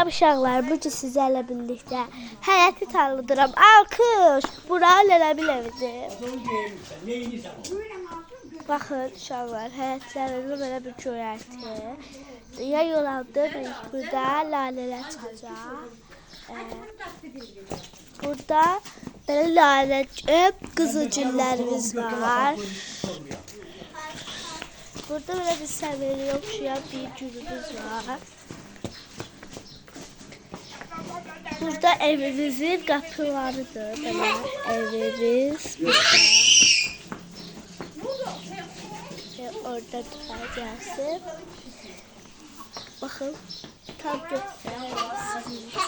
uşaqlar, bugün sizlərlə birlikdə həyəti tanıdıram. Alkış! Bura Lələbil evidir. Baxın uşaqlar, həyətlərində belə bir göyərti. Yay olanda burada lalələr çıxacaq. Burada belə lalə qızılgüllərimiz var. Burada böyle bir səviyyəyə oxşayan bir gülümüz var. Burada evimizin qapılarıdır. Böyle evimiz burada. Orada tutacağız. Bakın tam göstereyim sizin için.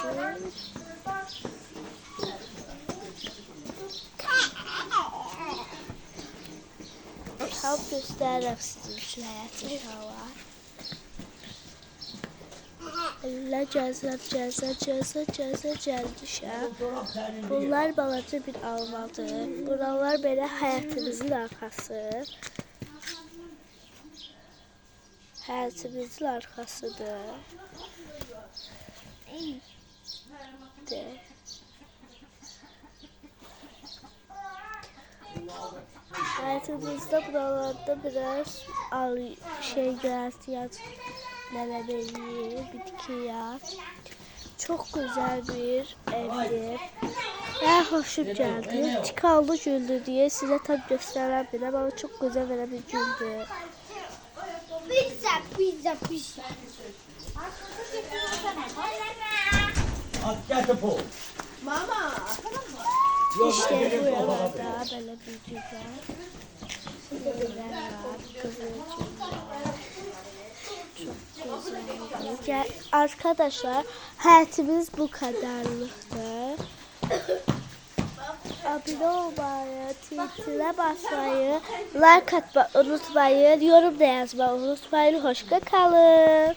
Tam göstereyim sizin için hayatı var. Allah cəzə Bunlar balaca bir almadır. Buralar belə həyatımızın arxası. Həyatımızın arxasıdır. Hayatımızda buralarda biraz şey görüntü Lələbeli, bitki yağ. Çok güzel bir evdir. Ve hoşum geldi. Çıkaldı güldü diye size tam gösterebilirim ama çok güzel bir güldü. Pizza. Mama. İşte buralarda böyle bir güzel. Sinirler var, kızılcıklar. Çok güzel. Arkadaşlar hayatımız bu kadarlıktır. Abone olmayı, tweetine basmayı, like atmayı unutmayın, yorum da yazmayı unutmayın. Hoşça kalın.